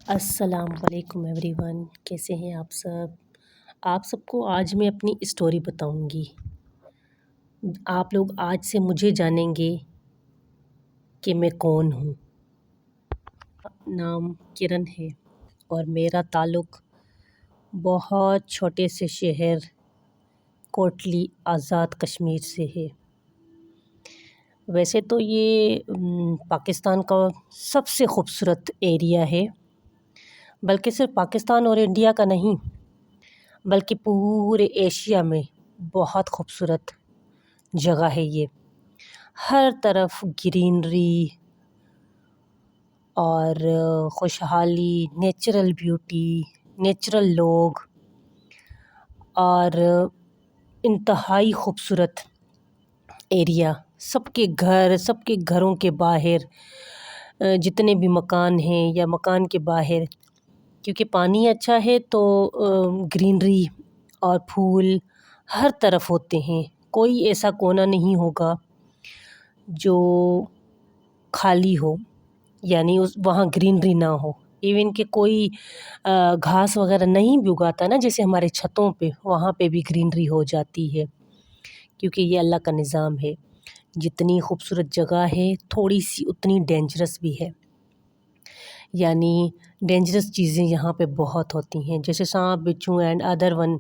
السلام علیکم every one, کیسے ہیں آپ سب کو آج میں اپنی اسٹوری بتاؤں گی۔ آپ لوگ آج سے مجھے جانیں گے کہ میں کون ہوں۔ نام کرن ہے اور میرا تعلق بہت چھوٹے سے شہر کوٹلی آزاد کشمیر سے ہے۔ ویسے تو یہ پاکستان کا سب سے خوبصورت ایریا ہے، بلکہ صرف پاکستان اور انڈیا کا نہیں بلکہ پورے ایشیا میں بہت خوبصورت جگہ ہے یہ۔ ہر طرف گرینری اور خوشحالی، نیچرل بیوٹی، نیچرل لوگ اور انتہائی خوبصورت ایریا۔ سب کے گھروں کے باہر جتنے بھی مکان ہیں یا مکان کے باہر، کیونکہ پانی اچھا ہے تو گرینری اور پھول ہر طرف ہوتے ہیں۔ کوئی ایسا کونا نہیں ہوگا جو خالی ہو، یعنی وہاں گرینری نہ ہو۔ ایون کہ کوئی گھاس وغیرہ نہیں بھی اگاتا نا، جیسے ہمارے چھتوں پہ، وہاں پہ بھی گرینری ہو جاتی ہے، کیونکہ یہ اللہ کا نظام ہے۔ جتنی خوبصورت جگہ ہے تھوڑی سی اتنی ڈینجرس بھی ہے، یعنی ڈینجرس چیزیں یہاں پہ بہت ہوتی ہیں، جیسے سانپ، بچھو and other one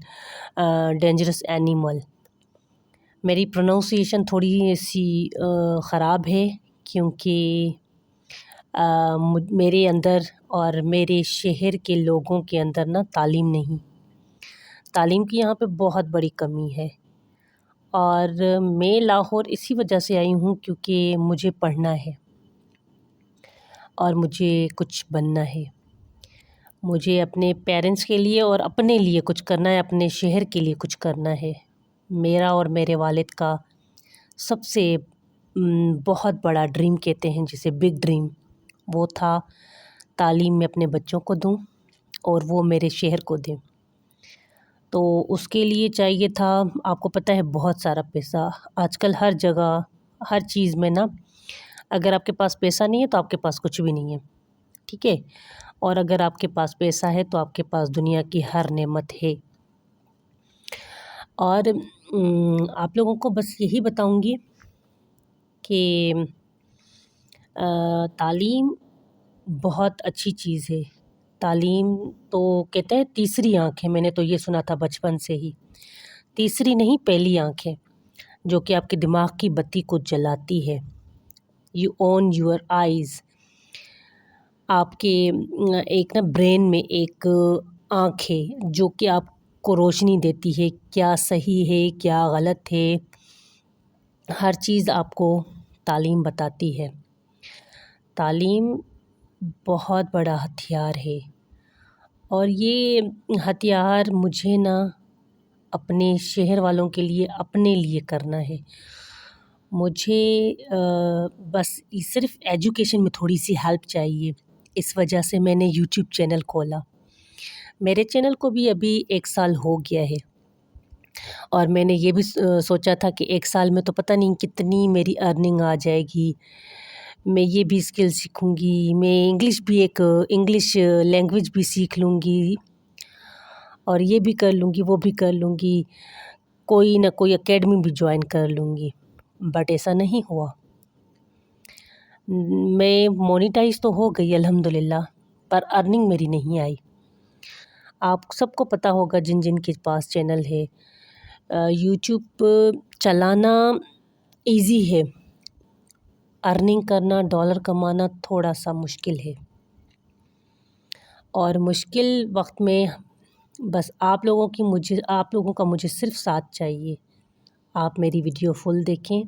dangerous animal. میری پروننسیشن تھوڑی سی خراب ہے، کیونکہ میرے اندر اور میرے شہر کے لوگوں کے اندر نا تعلیم نہیں، تعلیم کی یہاں پہ بہت بڑی کمی ہے۔ اور میں لاہور اسی وجہ سے آئی ہوں کیونکہ مجھے پڑھنا ہے اور مجھے کچھ بننا ہے۔ مجھے اپنے پیرنٹس کے لیے اور اپنے لیے کچھ کرنا ہے، اپنے شہر کے لیے کچھ کرنا ہے۔ میرا اور میرے والد کا سب سے بہت بڑا ڈریم کہتے ہیں جسے بگ ڈریم، وہ تھا تعلیم میں اپنے بچوں کو دوں اور وہ میرے شہر کو دیں۔ تو اس کے لیے چاہیے تھا، آپ کو پتہ ہے، بہت سارا پیسہ۔ آج کل ہر جگہ ہر چیز میں نا، اگر آپ کے پاس پیسہ نہیں ہے تو آپ کے پاس کچھ بھی نہیں ہے، ٹھیک ہے؟ اور اگر آپ کے پاس پیسہ ہے تو آپ کے پاس دنیا کی ہر نعمت ہے۔ اور آپ لوگوں کو بس یہی بتاؤں گی کہ تعلیم بہت اچھی چیز ہے۔ تعلیم تو کہتے ہیں تیسری آنکھ ہے، میں نے تو یہ سنا تھا بچپن سے ہی۔ تیسری نہیں، پہلی آنکھ ہے، جو کہ آپ کے دماغ کی بتی کو جلاتی ہے۔ You own your eyes. آپ کے ایک نا برین میں ایک آنکھ ہے جو کہ آپ کو روشنی دیتی ہے، کیا صحیح ہے کیا غلط ہے، ہر چیز آپ کو تعلیم بتاتی ہے۔ تعلیم بہت بڑا ہتھیار ہے، اور یہ ہتھیار مجھے نا اپنے شہر والوں کے لیے، اپنے لیے کرنا ہے۔ مجھے بس صرف ایجوکیشن میں تھوڑی سی ہیلپ چاہیے، اس وجہ سے میں نے یوٹیوب چینل کھولا۔ میرے چینل کو بھی ابھی 1 سال ہو گیا ہے، اور میں نے یہ بھی سوچا تھا کہ 1 سال میں تو پتہ نہیں کتنی میری ارننگ آ جائے گی۔ میں یہ بھی اسکل سیکھوں گی، میں انگلش لینگویج بھی سیکھ لوں گی، اور یہ بھی کر لوں گی وہ بھی کر لوں گی، کوئی نہ کوئی اکیڈمی بھی جوائن کر لوں گی۔ بٹ ایسا نہیں ہوا۔ میں مونیٹائز تو ہو گئی الحمدللہ، پر ارننگ میری نہیں آئی۔ آپ سب کو پتہ ہوگا جن جن کے پاس چینل ہے، یوٹیوب چلانا ایزی ہے، ارننگ کرنا، ڈالر کمانا تھوڑا سا مشکل ہے۔ اور مشکل وقت میں بس آپ لوگوں کا مجھے صرف ساتھ چاہیے۔ آپ میری ویڈیو فل دیکھیں،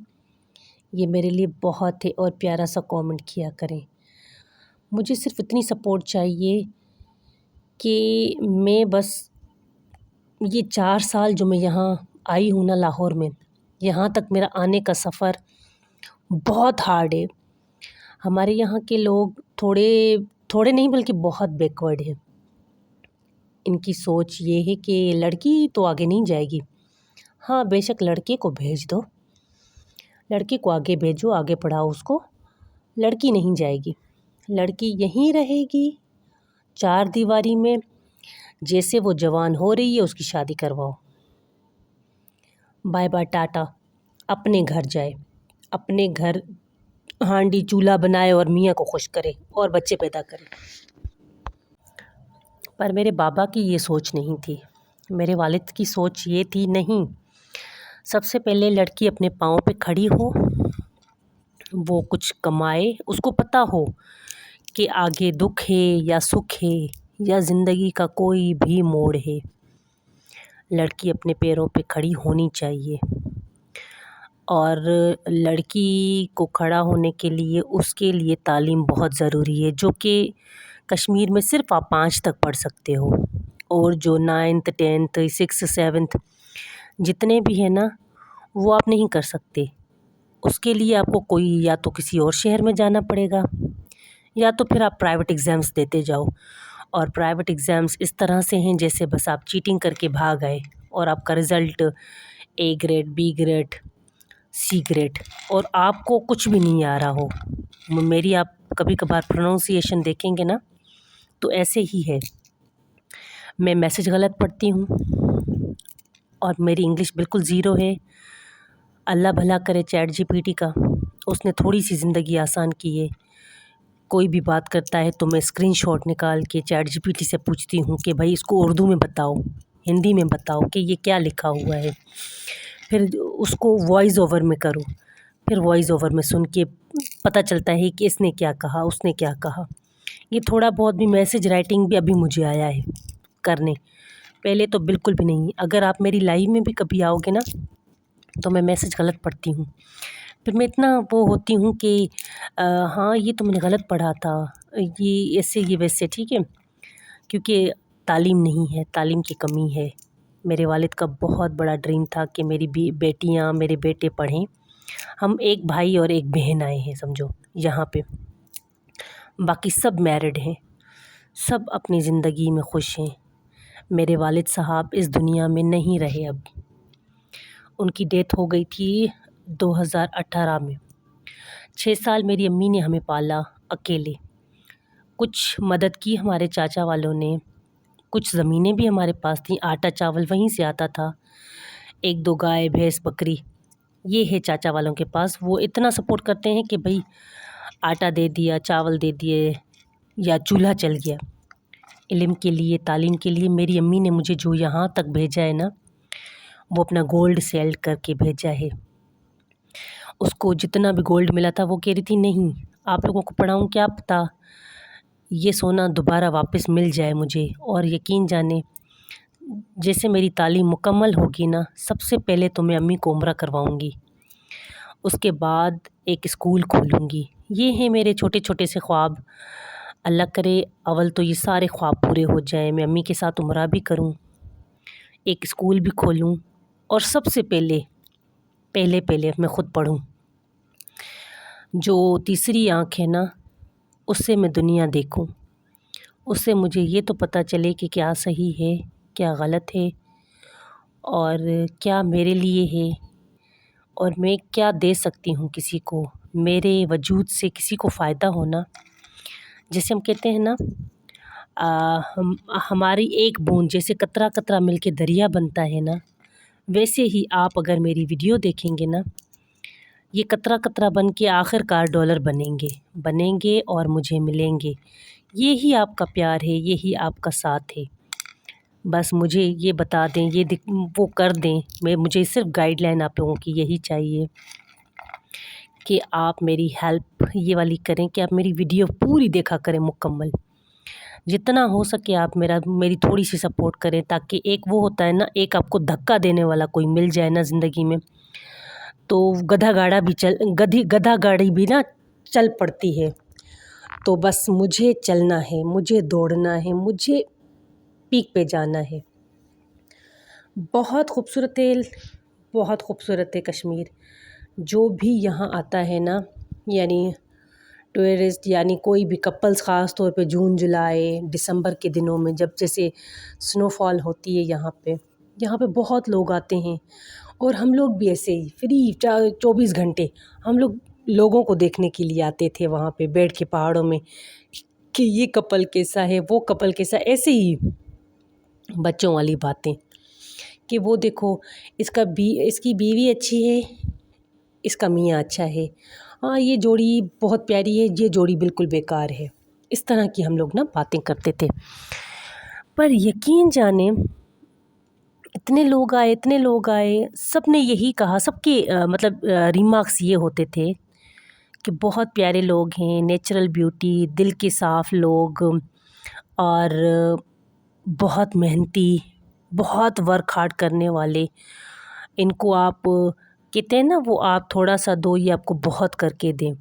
یہ میرے لیے بہت ہے، اور پیارا سا کامنٹ کیا کریں۔ مجھے صرف اتنی سپورٹ چاہیے کہ میں بس یہ 4 سال جو میں یہاں آئی ہوں نا لاہور میں، یہاں تک میرا آنے کا سفر بہت ہارڈ ہے۔ ہمارے یہاں کے لوگ تھوڑے نہیں بلکہ بہت بیکورڈ ہیں۔ ان کی سوچ یہ ہے کہ لڑکی تو آگے نہیں جائے گی۔ ہاں بے شک لڑکے کو بھیج دو، لڑکے کو آگے بھیجو، آگے پڑھاؤ اس کو، لڑکی نہیں جائے گی، لڑکی یہیں رہے گی، چار دیواری میں جیسے وہ جوان ہو رہی ہے اس کی شادی کرواؤ، بائے بائے ٹاٹا، اپنے گھر جائے، اپنے گھر ہانڈی چولہا بنائے اور میاں کو خوش کرے اور بچے پیدا کرے۔ پر میرے بابا کی یہ سوچ نہیں تھی، میرے والد کی سوچ یہ تھی نہیں، سب سے پہلے لڑکی اپنے پاؤں پہ کھڑی ہو، وہ کچھ کمائے، اس کو پتہ ہو کہ آگے دکھ ہے یا سکھ ہے یا زندگی کا کوئی بھی موڑ ہے، لڑکی اپنے پیروں پہ کھڑی ہونی چاہیے۔ اور لڑکی کو کھڑا ہونے کے لیے اس کے لیے تعلیم بہت ضروری ہے، جو کہ کشمیر میں صرف آپ 5 تک پڑھ سکتے ہو، اور جو 9th 10th 6th 7th جتنے بھی ہیں نا وہ آپ نہیں کر سکتے۔ اس کے لیے آپ کو کوئی یا تو کسی اور شہر میں جانا پڑے گا یا تو پھر آپ پرائیویٹ ایگزامس دیتے جاؤ، اور پرائیویٹ ایگزامس اس طرح سے ہیں جیسے بس آپ چیٹنگ کر کے بھاگ آئے اور آپ کا result A grade B grade C grade اور آپ کو کچھ بھی نہیں آ رہا ہو۔ میری آپ کبھی کبھار پروننسیشن دیکھیں گے نا تو ایسے ہی ہے، میں میسج غلط پڑھتی ہوں اور میری انگلش بالکل زیرو ہے۔ اللہ بھلا کرے چیٹ GPT کا، اس نے تھوڑی سی زندگی آسان کی ہے۔ کوئی بھی بات کرتا ہے تو میں اسکرین شاٹ نکال کے چیٹ GPT سے پوچھتی ہوں کہ بھائی اس کو اردو میں بتاؤ، ہندی میں بتاؤ کہ یہ کیا لکھا ہوا ہے، پھر اس کو وائس اوور میں کروں، پھر وائس اوور میں سن کے پتہ چلتا ہے کہ اس نے کیا کہا، اس نے کیا کہا۔ یہ تھوڑا بہت بھی میسیج رائٹنگ بھی ابھی مجھے آیا ہے کرنے، پہلے تو بالکل بھی نہیں۔ اگر آپ میری لائیو میں بھی کبھی آؤ گے نا تو میں میسیج غلط پڑھتی ہوں، پھر میں اتنا وہ ہوتی ہوں کہ ہاں یہ تو میں نے غلط پڑھا تھا، یہ ایسے یہ ویسے، ٹھیک ہے، کیونکہ تعلیم نہیں ہے، تعلیم کی کمی ہے۔ میرے والد کا بہت بڑا ڈریم تھا کہ میری بیٹیاں میرے بیٹے پڑھیں، ہم ایک بھائی اور ایک بہن آئے ہیں سمجھو یہاں پہ، باقی سب میرڈ ہیں، سب اپنی زندگی میں خوش ہیں۔ میرے والد صاحب اس دنیا میں نہیں رہے اب، ان کی ڈیتھ ہو گئی تھی 2018 میں۔ 6 سال میری امی نے ہمیں پالا اکیلے، کچھ مدد کی ہمارے چاچا والوں نے، کچھ زمینیں بھی ہمارے پاس تھیں، آٹا چاول وہیں سے آتا تھا، 1-2 گائے بھینس بکری یہ ہے چاچا والوں کے پاس۔ وہ اتنا سپورٹ کرتے ہیں کہ بھائی آٹا دے دیا، چاول دے دیے یا چولہا چل گیا۔ علم کے لیے، تعلیم کے لیے میری امی نے مجھے جو یہاں تک بھیجا ہے نا وہ اپنا گولڈ سیل کر کے بھیجا ہے۔ اس کو جتنا بھی گولڈ ملا تھا وہ کہہ رہی تھی نہیں آپ لوگوں کو پڑھاؤں، کیا پتہ یہ سونا دوبارہ واپس مل جائے مجھے۔ اور یقین جانے جیسے میری تعلیم مکمل ہوگی نا سب سے پہلے تو میں امی کو عمرہ کرواؤں گی، اس کے بعد ایک اسکول کھولوں گی۔ یہ ہیں میرے چھوٹے چھوٹے سے خواب، اللہ کرے اول تو یہ سارے خواب پورے ہو جائیں، میں امی کے ساتھ عمرہ بھی کروں، ایک اسکول بھی کھولوں، اور سب سے پہلے میں خود پڑھوں۔ جو تیسری آنکھ ہے نا اس سے میں دنیا دیکھوں، اس سے مجھے یہ تو پتہ چلے کہ کیا صحیح ہے کیا غلط ہے اور کیا میرے لیے ہے اور میں کیا دے سکتی ہوں کسی کو، میرے وجود سے کسی کو فائدہ ہونا۔ جیسے ہم کہتے ہیں نا ہماری ایک بوند جیسے قطرہ قطرہ مل کے دریا بنتا ہے نا، ویسے ہی آپ اگر میری ویڈیو دیکھیں گے نا یہ قطرہ قطرہ بن کے آخر کار ڈالر بنیں گے اور مجھے ملیں گے۔ یہی آپ کا پیار ہے، یہی آپ کا ساتھ ہے، بس مجھے یہ بتا دیں، وہ کر دیں، مجھے صرف گائیڈ لائن آپ لوگوں کی یہی چاہیے کہ آپ میری ہیلپ یہ والی کریں کہ آپ میری ویڈیو پوری دیکھا کریں مکمل، جتنا ہو سکے آپ میری تھوڑی سی سپورٹ کریں، تاکہ ایک وہ ہوتا ہے نا ایک آپ کو دھکا دینے والا کوئی مل جائے نا زندگی میں تو گدھا گاڑی بھی نا چل پڑتی ہے۔ تو بس مجھے چلنا ہے، مجھے دوڑنا ہے، مجھے پیک پہ جانا ہے۔ بہت خوبصورت ہے کشمیر، جو بھی یہاں آتا ہے نا یعنی ٹورسٹ یعنی کوئی بھی کپلز، خاص طور پہ جون جولائی دسمبر کے دنوں میں جب جیسے سنو فال ہوتی ہے یہاں پہ بہت لوگ آتے ہیں، اور ہم لوگ بھی ایسے ہی فری 24 گھنٹے ہم لوگ لوگوں کو دیکھنے کے لیے آتے تھے، وہاں پہ بیٹھ کے پہاڑوں میں کہ یہ کپل کیسا ہے، وہ کپل کیسا، ایسے ہی بچوں والی باتیں کہ وہ دیکھو اس کی بیوی اچھی ہے، اس کا میاں اچھا ہے، ہاں یہ جوڑی بہت پیاری ہے، یہ جوڑی بالکل بیکار ہے. اس طرح کی ہم لوگ نا باتیں کرتے تھے. پر یقین جانیں اتنے لوگ آئے سب نے یہی کہا، سب کے مطلب ریمارکس یہ ہوتے تھے کہ بہت پیارے لوگ ہیں، نیچرل بیوٹی، دل کے صاف لوگ، اور بہت محنتی، بہت ورک ہارڈ کرنے والے. ان کو آپ کہتے ہیں نا وہ آپ تھوڑا سا دو یہ آپ کو بہت کر کے دیں،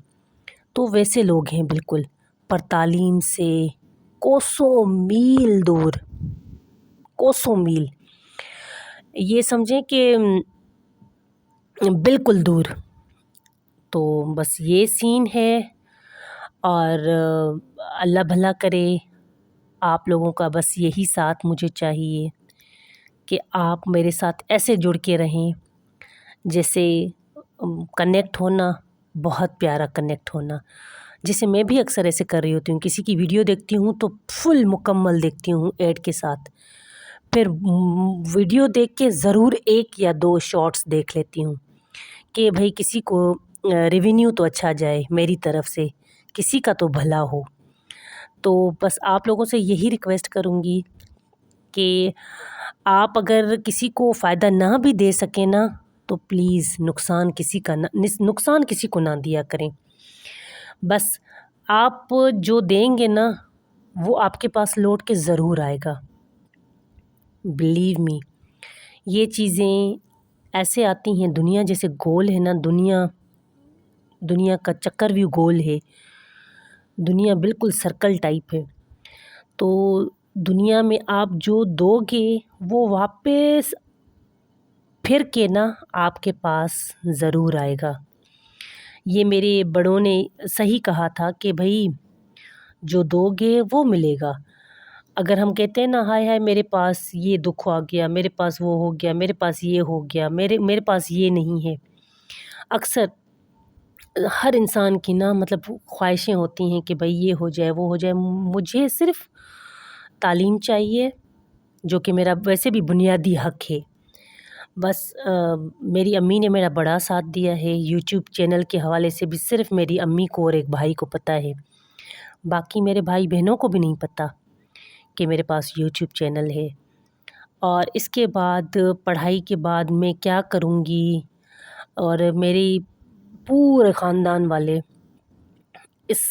تو ویسے لوگ ہیں بالکل. پر تعلیم سے کوسوں میل دور، کوسوں میل یہ سمجھیں کہ بالکل دور. تو بس یہ سین ہے. اور اللہ بھلا کرے آپ لوگوں کا، بس یہی ساتھ مجھے چاہیے کہ آپ میرے ساتھ ایسے جڑ کے رہیں جیسے کنیکٹ ہونا، بہت پیارا کنیکٹ ہونا، جیسے میں بھی اکثر ایسے کر رہی ہوتی ہوں. کسی کی ویڈیو دیکھتی ہوں تو فل مکمل دیکھتی ہوں ایڈ کے ساتھ، پھر ویڈیو دیکھ کے ضرور 1 یا 2 شارٹس دیکھ لیتی ہوں کہ بھائی کسی کو ریونیو تو اچھا جائے میری طرف سے، کسی کا تو بھلا ہو. تو بس آپ لوگوں سے یہی ریکویسٹ کروں گی کہ آپ اگر کسی کو فائدہ نہ بھی دے سکیں نا تو پلیز نقصان کسی کو نہ دیا کریں. بس آپ جو دیں گے نا وہ آپ کے پاس لوٹ کے ضرور آئے گا. بلیو می، یہ چیزیں ایسے آتی ہیں، دنیا جیسے گول ہے نا، دنیا کا چکر بھی گول ہے، دنیا بالکل سرکل ٹائپ ہے. تو دنیا میں آپ جو دو گے وہ واپس پھر کے نا آپ کے پاس ضرور آئے گا. یہ میرے بڑوں نے صحیح کہا تھا کہ بھائی جو دو گے وہ ملے گا. اگر ہم کہتے ہیں نا ہائے ہائے میرے پاس یہ دکھ آ گیا، میرے پاس وہ ہو گیا، میرے پاس یہ ہو گیا، میرے پاس یہ نہیں ہے. اکثر ہر انسان کی نا مطلب خواہشیں ہوتی ہیں کہ بھائی یہ ہو جائے، وہ ہو جائے. مجھے صرف تعلیم چاہیے جو کہ میرا ویسے بھی بنیادی حق ہے. بس میری امی نے میرا بڑا ساتھ دیا ہے. یوٹیوب چینل کے حوالے سے بھی صرف میری امی کو اور ایک بھائی کو پتہ ہے، باقی میرے بھائی بہنوں کو بھی نہیں پتہ کہ میرے پاس یوٹیوب چینل ہے. اور اس کے بعد پڑھائی کے بعد میں کیا کروں گی، اور میری پورے خاندان والے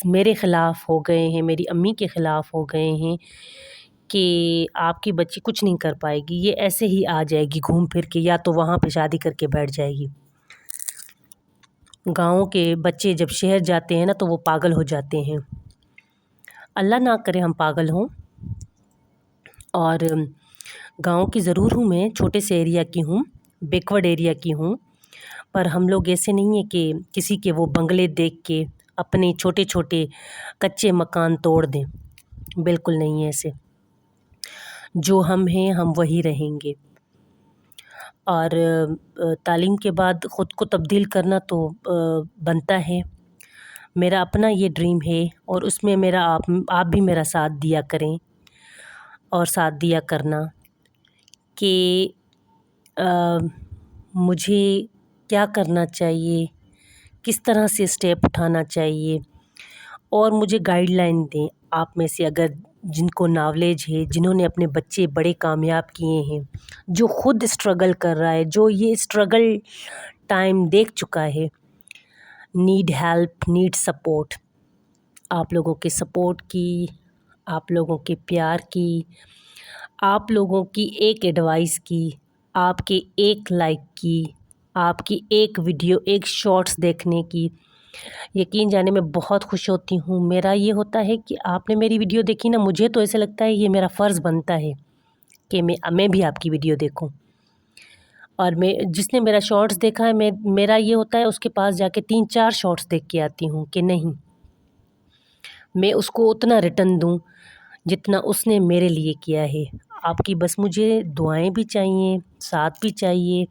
میرے خلاف ہو گئے ہیں، میری امی کے خلاف ہو گئے ہیں کہ آپ کی بچی کچھ نہیں کر پائے گی، یہ ایسے ہی آ جائے گی گھوم پھر کے، یا تو وہاں پہ شادی کر کے بیٹھ جائے گی. گاؤں کے بچے جب شہر جاتے ہیں نا تو وہ پاگل ہو جاتے ہیں. اللہ نہ کرے ہم پاگل ہوں. اور گاؤں کی ضرور ہوں، میں چھوٹے سے ایریا کی ہوں، بیکورڈ ایریا کی ہوں، پر ہم لوگ ایسے نہیں ہیں کہ کسی کے وہ بنگلے دیکھ کے اپنے چھوٹے چھوٹے کچے مکان توڑ دیں. بالکل نہیں ہے ایسے. جو ہم ہیں ہم وہی رہیں گے. اور تعلیم کے بعد خود کو تبدیل کرنا تو بنتا ہے. میرا اپنا یہ ڈریم ہے اور اس میں آپ بھی میرا ساتھ دیا کریں اور ساتھ دیا کرنا کہ مجھے کیا کرنا چاہیے، کس طرح سے اسٹیپ اٹھانا چاہیے، اور مجھے گائیڈ لائن دیں. آپ میں سے اگر جن کو نالج ہے، جنہوں نے اپنے بچے بڑے کامیاب کیے ہیں، جو خود اسٹرگل کر رہا ہے، جو یہ اسٹرگل ٹائم دیکھ چکا ہے، نیڈ ہیلپ، نیڈ سپورٹ. آپ لوگوں کے سپورٹ کی، آپ لوگوں کے پیار کی، آپ لوگوں کی ایک ایڈوائس کی، آپ کے ایک لائک کی، آپ کی ایک ویڈیو، ایک شارٹس دیکھنے کی، یقین جانے میں بہت خوش ہوتی ہوں. میرا یہ ہوتا ہے کہ آپ نے میری ویڈیو دیکھی نا، مجھے تو ایسے لگتا ہے یہ میرا فرض بنتا ہے کہ میں بھی آپ کی ویڈیو دیکھوں. اور جس نے میرا شارٹس دیکھا ہے، میرا یہ ہوتا ہے اس کے پاس جا کے 3-4 شارٹس دیکھ کے آتی ہوں کہ نہیں میں اس کو اتنا ریٹرن دوں جتنا اس نے میرے لیے کیا ہے. آپ کی بس مجھے دعائیں بھی چاہیے، ساتھ بھی چاہیے،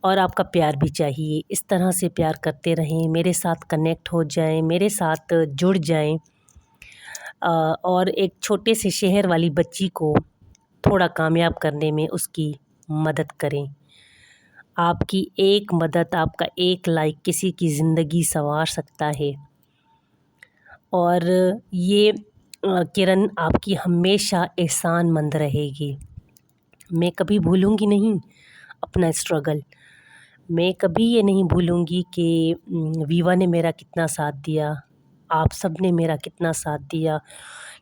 اور آپ کا پیار بھی چاہیے. اس طرح سے پیار کرتے رہیں، میرے ساتھ کنیکٹ ہو جائیں، میرے ساتھ جڑ جائیں. اور ایک چھوٹے سے شہر والی بچی کو تھوڑا کامیاب کرنے میں اس کی مدد کریں۔ آپ کی ایک مدد، آپ کا ایک لائک کسی کی زندگی سنوار سکتا ہے۔ اور یہ کرن آپ کی ہمیشہ احسان مند رہے گی۔ میں کبھی بھولوں گی نہیں اپنا اسٹرگل۔ میں کبھی یہ نہیں بھولوں گی کہ ویوا نے میرا کتنا ساتھ دیا، آپ سب نے میرا کتنا ساتھ دیا،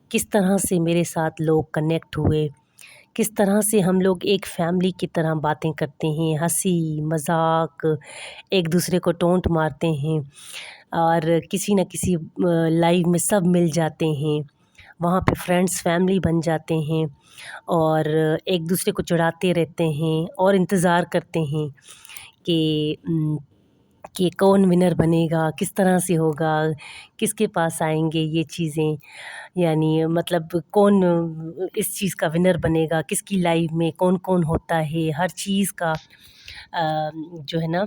کس طرح سے میرے ساتھ لوگ کنیکٹ ہوئے، کس طرح سے ہم لوگ ایک فیملی کی طرح باتیں کرتے ہیں، ہنسی مذاق، ایک دوسرے کو ٹونٹ مارتے ہیں، اور کسی نہ کسی لائیو میں سب مل جاتے ہیں، وہاں پہ فرینڈس فیملی بن جاتے ہیں، اور ایک دوسرے کو چڑھاتے رہتے ہیں اور انتظار کرتے ہیں کہ کون ونر بنے گا، کس طرح سے ہوگا، کس کے پاس آئیں گے یہ چیزیں، یعنی مطلب کون اس چیز کا ونر بنے گا، کس کی لائف میں کون کون ہوتا ہے، ہر چیز کا جو ہے نا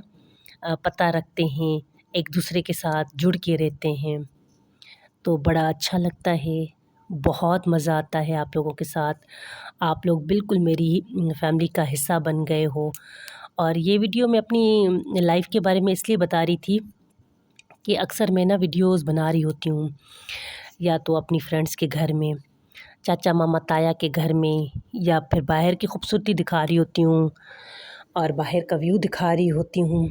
پتہ رکھتے ہیں، ایک دوسرے کے ساتھ جڑ کے رہتے ہیں، تو بڑا اچھا لگتا ہے، بہت مزہ آتا ہے آپ لوگوں کے ساتھ۔ آپ لوگ بالکل میری فیملی کا حصہ بن گئے ہو۔ اور یہ ویڈیو میں اپنی لائف کے بارے میں اس لیے بتا رہی تھی کہ اکثر میں نا ویڈیوز بنا رہی ہوتی ہوں، یا تو اپنی فرینڈس کے گھر میں، چاچا ماما تایا کے گھر میں، یا پھر باہر کی خوبصورتی دکھا رہی ہوتی ہوں اور باہر کا ویو دکھا رہی ہوتی ہوں،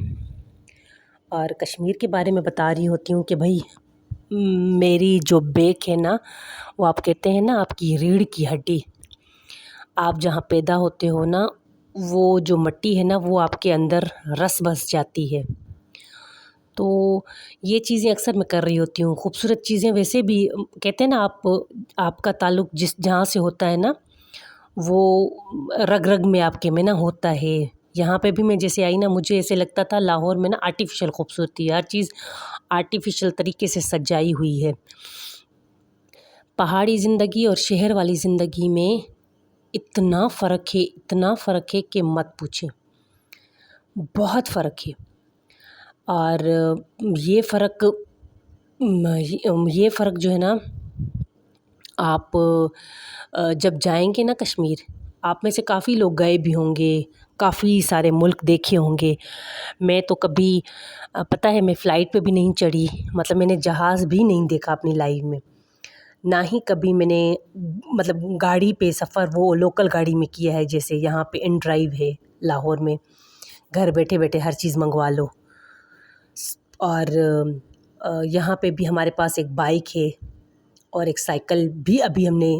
اور کشمیر کے بارے میں بتا رہی ہوتی ہوں کہ بھائی میری جو بیک ہے نا، وہ آپ کہتے ہیں نا آپ کی ریڑھ کی ہڈی، آپ جہاں پیدا ہوتے ہو نا، وہ جو مٹی ہے نا وہ آپ کے اندر رس بس جاتی ہے۔ تو یہ چیزیں اکثر میں کر رہی ہوتی ہوں۔ خوبصورت چیزیں ویسے بھی کہتے ہیں نا آپ کا تعلق جہاں سے ہوتا ہے نا، وہ رگ رگ میں آپ کے میں نا ہوتا ہے۔ یہاں پہ بھی میں جیسے آئی نا، مجھے ایسے لگتا تھا لاہور میں نا آرٹیفیشل خوبصورتی ہے، ہر چیز آرٹیفیشل طریقے سے سجائی ہوئی ہے۔ پہاڑی زندگی اور شہر والی زندگی میں اتنا فرق ہے، اتنا فرق ہے کہ مت پوچھیں، بہت فرق ہے۔ اور یہ فرق جو ہے نا، آپ جب جائیں گے نا کشمیر، آپ میں سے کافی لوگ گئے بھی ہوں گے، کافی سارے ملک دیکھے ہوں گے۔ میں تو کبھی پتہ ہے میں فلائٹ پہ بھی نہیں چڑھی، مطلب میں نے جہاز بھی نہیں دیکھا اپنی لائف میں، نہ ہی کبھی میں نے مطلب گاڑی پہ سفر وہ لوکل گاڑی میں کیا ہے، جیسے یہاں پہ ان ڈرائیو ہے لاہور میں، گھر بیٹھے بیٹھے ہر چیز منگوا لو۔ اور یہاں پہ بھی ہمارے پاس ایک بائک ہے اور ایک سائیکل بھی ابھی ہم نے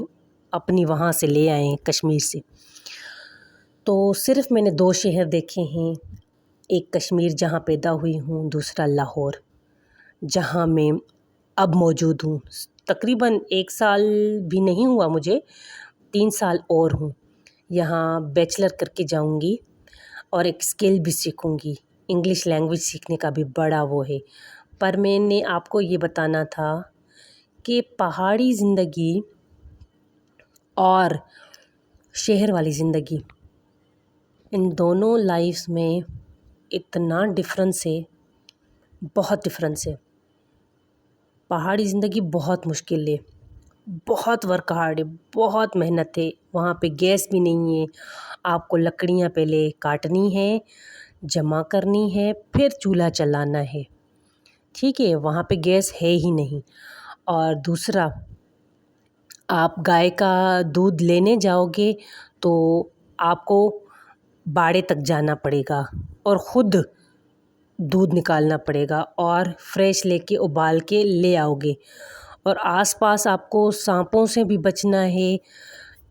اپنی وہاں سے لے آئے ہیں کشمیر سے۔ تو صرف میں نے 2 شہر دیکھے ہیں، ایک کشمیر جہاں پیدا ہوئی ہوں، دوسرا لاہور جہاں میں اب موجود ہوں۔ تقریباً 1 سال بھی نہیں ہوا مجھے، 3 سال اور ہوں یہاں، بیچلر کر کے جاؤں گی اور ایک اسکل بھی سیکھوں گی، انگلش لینگویج سیکھنے کا بھی بڑا وہ ہے۔ پر میں نے آپ کو یہ بتانا تھا کہ پہاڑی زندگی اور شہر والی زندگی، ان دونوں لائفز میں اتنا ڈفرینس ہے، بہت ڈفرینس ہے۔ پہاڑی زندگی بہت مشکل ہے، بہت ورک ہارڈ ہے، بہت محنت ہے، وہاں پہ گیس بھی نہیں ہے، آپ کو لکڑیاں پہلے کاٹنی ہے، جمع کرنی ہے، پھر چولہا چلانا ہے، ٹھیک ہے، وہاں پہ گیس ہے ہی نہیں۔ اور دوسرا، آپ گائے کا دودھ لینے جاؤ گے تو آپ کو باڑے تک جانا پڑے گا اور خود دودھ نکالنا پڑے گا، اور فریش لے کے ابال کے لے آؤ گے، اور آس پاس آپ کو سانپوں سے بھی بچنا ہے،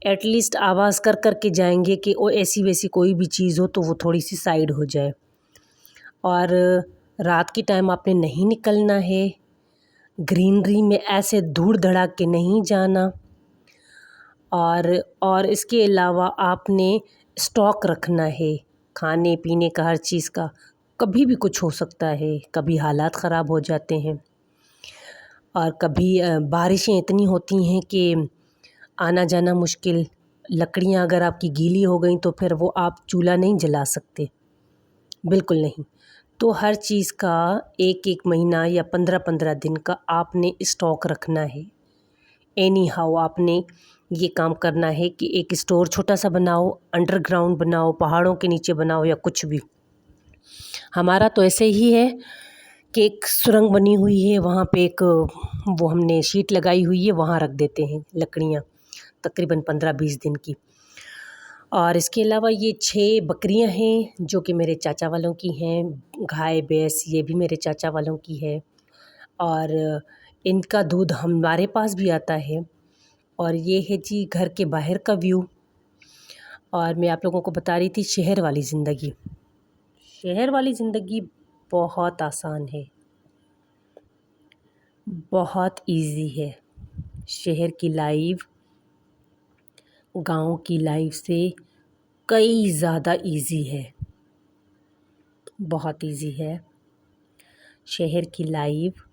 ایٹ لیسٹ آواز کر کر کے جائیں گے کہ ایسی ویسی کوئی بھی چیز ہو تو وہ تھوڑی سی سائڈ ہو جائے۔ اور رات کی ٹائم آپ نے نہیں نکلنا ہے، گرینری میں ایسے دھوڑ دھڑا کے نہیں جانا، اور اس کے علاوہ آپ نے اسٹاک رکھنا ہے کھانے پینے کا، ہر چیز کا، کبھی بھی کچھ ہو سکتا ہے، کبھی حالات خراب ہو جاتے ہیں، اور کبھی بارشیں اتنی ہوتی ہیں کہ آنا جانا مشکل، لکڑیاں اگر آپ کی گیلی ہو گئیں تو پھر وہ آپ چولہا نہیں جلا سکتے، بالکل نہیں۔ تو ہر چیز کا 1 مہینہ یا 15 دن کا آپ نے اسٹاک رکھنا ہے، اینی ہاؤ آپ نے یہ کام کرنا ہے کہ ایک اسٹور چھوٹا سا بناؤ، انڈر گراؤنڈ بناؤ، پہاڑوں کے نیچے بناؤ یا کچھ بھی۔ ہمارا تو ایسے ہی ہے کہ ایک سرنگ بنی ہوئی ہے، وہاں پہ ایک وہ ہم نے شیٹ لگائی ہوئی ہے، وہاں رکھ دیتے ہیں لکڑیاں تقریباً 15-20 دن کی۔ اور اس کے علاوہ یہ 6 بکریاں ہیں جو کہ میرے چاچا والوں کی ہیں، گائے بھینس یہ بھی میرے چاچا والوں کی ہے، اور ان کا دودھ ہمارے پاس بھی آتا ہے۔ اور یہ ہے جی گھر کے باہر کا ویو۔ اور میں آپ لوگوں کو بتا رہی تھی شہر والی زندگی۔ شہر والی زندگی بہت آسان ہے، بہت ایزی ہے۔ شہر کی لائف گاؤں کی لائف سے کئی زیادہ ایزی ہے، بہت ایزی ہے۔ شہر کی لائف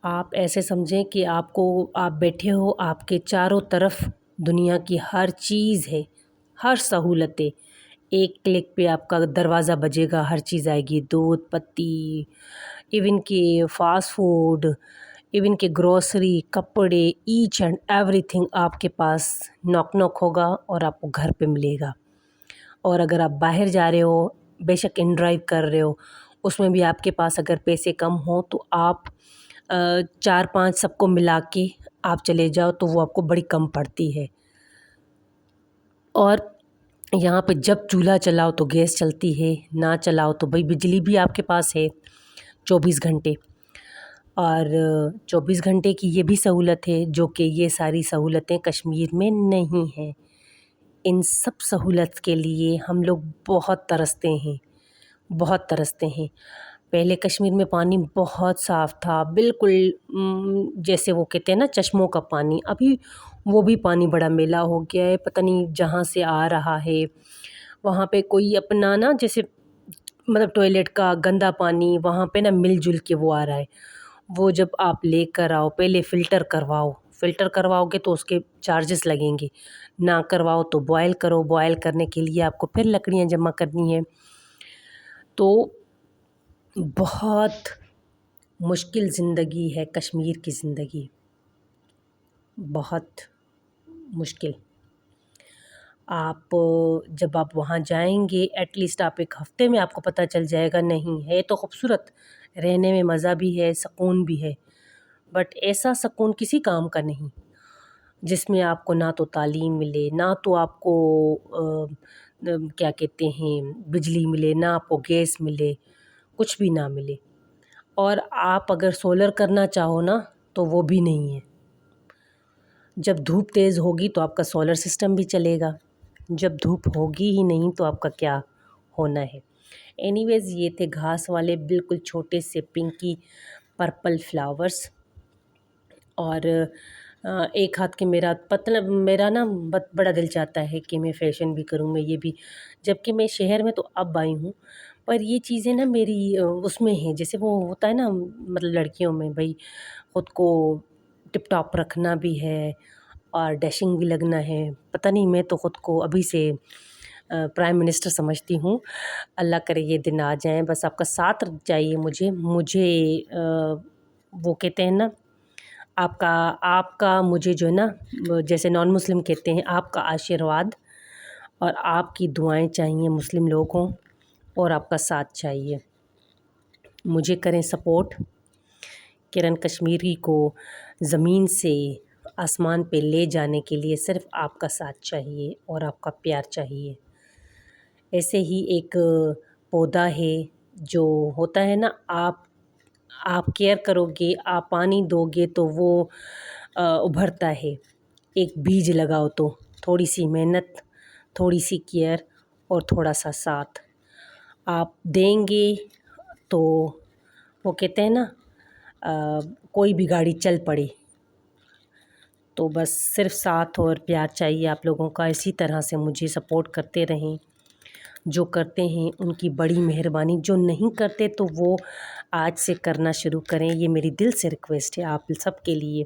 آپ ایسے سمجھیں کہ آپ بیٹھے ہو، آپ کے چاروں طرف دنیا کی ہر چیز ہے، ہر سہولتیں، ایک کلک پہ آپ کا دروازہ بجے گا، ہر چیز آئے گی، دودھ پتی، ایون کہ فاسٹ فوڈ، ایون کہ گروسری، کپڑے، ایچ اینڈ ایوری تھنگ آپ کے پاس ناک ناک ہوگا اور آپ کو گھر پہ ملے گا۔ اور اگر آپ باہر جا رہے ہو، بے شک ان ڈرائیو کر رہے ہو، اس میں بھی آپ کے پاس اگر پیسے کم ہوں تو آپ 4-5 سب کو ملا کے آپ چلے جاؤ تو وہ آپ کو بڑی کم پڑتی ہے۔ اور یہاں پہ جب چولہا چلاؤ تو گیس چلتی ہے، نہ چلاؤ تو بھائی بجلی بھی آپ کے پاس ہے 24 گھنٹے۔ اور 24 گھنٹے کی یہ بھی سہولت ہے جو کہ یہ ساری سہولتیں کشمیر میں نہیں ہیں۔ ان سب سہولت کے لیے ہم لوگ بہت ترستے ہیں، بہت ترستے ہیں۔ پہلے کشمیر میں پانی بہت صاف تھا، بالکل جیسے وہ کہتے ہیں نا چشموں کا پانی۔ ابھی وہ بھی پانی بڑا میلا ہو گیا ہے، پتہ نہیں جہاں سے آ رہا ہے وہاں پہ کوئی اپنا نا جیسے مطلب ٹوائلٹ کا گندا پانی وہاں پہ نا مل جل کے وہ آ رہا ہے۔ وہ جب آپ لے کر آؤ پہلے فلٹر کرواؤ گے تو اس کے چارجز لگیں گے، نہ کرواؤ تو بوائل کرو، بوائل کرنے کے لیے آپ کو پھر لکڑیاں جمع کرنی ہیں۔ تو بہت مشکل زندگی ہے کشمیر کی زندگی، بہت مشکل۔ جب آپ وہاں جائیں گے ایٹ لیسٹ آپ ایک ہفتے میں آپ کو پتہ چل جائے گا، نہیں ہے تو خوبصورت، رہنے میں مزہ بھی ہے، سکون بھی ہے، بٹ ایسا سکون کسی کام کا نہیں جس میں آپ کو نہ تو تعلیم ملے، نہ تو آپ کو کیا کہتے ہیں بجلی ملے، نہ آپ کو گیس ملے، کچھ بھی نہ ملے۔ اور آپ اگر سولر کرنا چاہو نا تو وہ بھی نہیں ہے۔ جب دھوپ تیز ہوگی تو آپ کا سولر سسٹم بھی چلے گا، جب دھوپ ہوگی ہی نہیں تو آپ کا کیا ہونا ہے۔ اینی ویز یہ تھے گھاس والے بالکل چھوٹے سے پنکی پرپل فلاورز۔ اور ایک ہاتھ کے میرا نا بڑا دل چاہتا ہے کہ میں فیشن بھی کروں، میں یہ بھی، جبکہ میں شہر میں تو اب آئی ہوں، پر یہ چیزیں نا میری اس میں ہیں، جیسے وہ ہوتا ہے نا مطلب لڑکیوں میں بھائی خود کو ٹپ ٹاپ رکھنا بھی ہے اور ڈیشنگ بھی لگنا ہے۔ پتہ نہیں میں تو خود کو ابھی سے پرائم منسٹر سمجھتی ہوں۔ اللہ کرے یہ دن آ جائیں، بس آپ کا ساتھ چاہیے مجھے وہ کہتے ہیں نا آپ کا مجھے جو ہے نا جیسے نان مسلم کہتے ہیں آپ کا آشیرواد اور آپ کی دعائیں چاہیے مسلم لوگوں، اور آپ کا ساتھ چاہیے۔ مجھے کریں سپورٹ، کرن کشمیری کو زمین سے آسمان پہ لے جانے کے لیے صرف آپ کا ساتھ چاہیے اور آپ کا پیار چاہیے۔ ایسے ہی ایک پودا ہے جو ہوتا ہے نا، آپ کیئر کرو گے، آپ پانی دو گے تو وہ ابھرتا ہے۔ ایک بیج لگاؤ تو تھوڑی سی محنت، تھوڑی سی کیئر اور تھوڑا سا ساتھ آپ دیں گے تو وہ کہتے ہیں نا کوئی بھی گاڑی چل پڑے۔ تو بس صرف ساتھ اور پیار چاہیے آپ لوگوں کا، اسی طرح سے مجھے سپورٹ کرتے رہیں۔ جو کرتے ہیں ان کی بڑی مہربانی، جو نہیں کرتے تو وہ آج سے کرنا شروع کریں، یہ میری دل سے ریکویسٹ ہے آپ سب کے لیے۔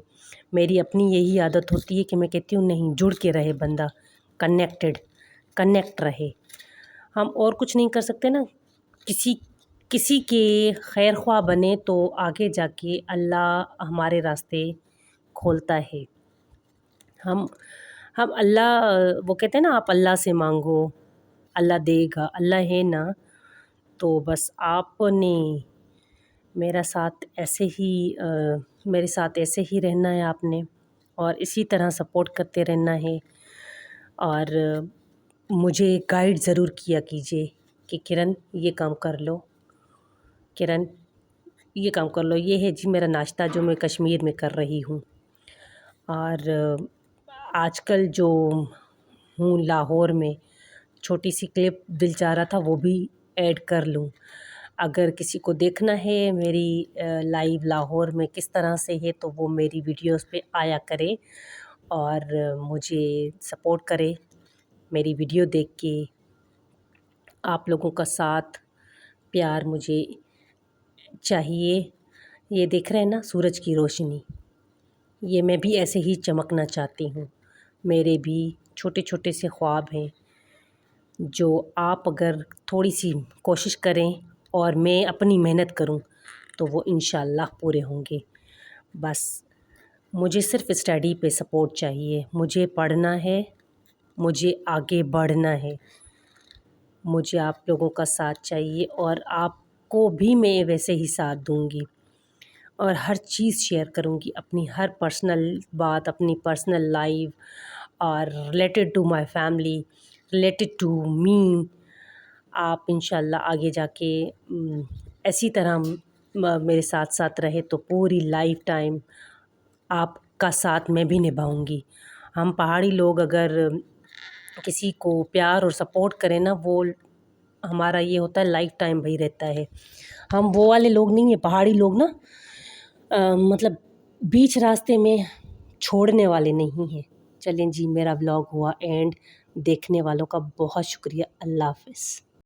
میری اپنی یہی عادت ہوتی ہے کہ میں کہتی ہوں نہیں، جڑ کے رہے بندہ، کنیکٹ رہے۔ ہم اور کچھ نہیں کر سکتے نا، کسی کے خیر خواہ بنے تو آگے جا کے اللہ ہمارے راستے کھولتا ہے. ہم اللہ، وہ کہتے ہیں نا آپ اللہ سے مانگو اللہ دے گا، اللہ ہے نا. تو بس آپ نے میرے ساتھ ایسے ہی رہنا ہے آپ نے، اور اسی طرح سپورٹ کرتے رہنا ہے. اور مجھے گائیڈ ضرور کیا کیجیے کہ کرن یہ کام کر لو، کرن یہ کام کر لو. یہ ہے جی میرا ناشتہ جو میں کشمیر میں کر رہی ہوں. اور آج کل جو ہوں لاہور میں، چھوٹی سی کلپ دل چاہ رہا تھا وہ بھی ایڈ کر لوں. اگر کسی کو دیکھنا ہے میری لائیو لاہور میں کس طرح سے ہے تو وہ میری ویڈیوز پہ آیا کرے اور مجھے سپورٹ کرے. میری ویڈیو دیکھ کے آپ لوگوں کا ساتھ پیار مجھے چاہیے. یہ دیکھ رہے ہیں نا سورج کی روشنی، یہ میں بھی ایسے ہی چمکنا چاہتی ہوں. میرے بھی چھوٹے چھوٹے سے خواب ہیں جو آپ اگر تھوڑی سی کوشش کریں اور میں اپنی محنت کروں تو وہ انشاءاللہ پورے ہوں گے. بس مجھے صرف اسٹڈی پہ سپورٹ چاہیے. مجھے پڑھنا ہے، مجھے آگے بڑھنا ہے. مجھے آپ لوگوں کا ساتھ چاہیے اور آپ کو بھی میں ویسے ہی ساتھ دوں گی اور ہر چیز شیئر کروں گی، اپنی ہر پرسنل بات، اپنی پرسنل لائف اور related to my family, related to me. آپ انشاءاللہ آگے جا کے ایسی طرح میرے ساتھ ساتھ رہے تو پوری لائف ٹائم آپ کا ساتھ میں بھی نبھاؤں گی. ہم پہاڑی لوگ اگر کسی کو پیار اور سپورٹ کریں نا، وہ ہمارا یہ ہوتا ہے لائف ٹائم وہی رہتا ہے. ہم وہ والے لوگ نہیں ہیں پہاڑی لوگ نا، مطلب بیچ راستے میں چھوڑنے والے نہیں ہیں. چلیں جی میرا ولاگ ہوا اینڈ. دیکھنے والوں کا بہت شکریہ. اللہ حافظ.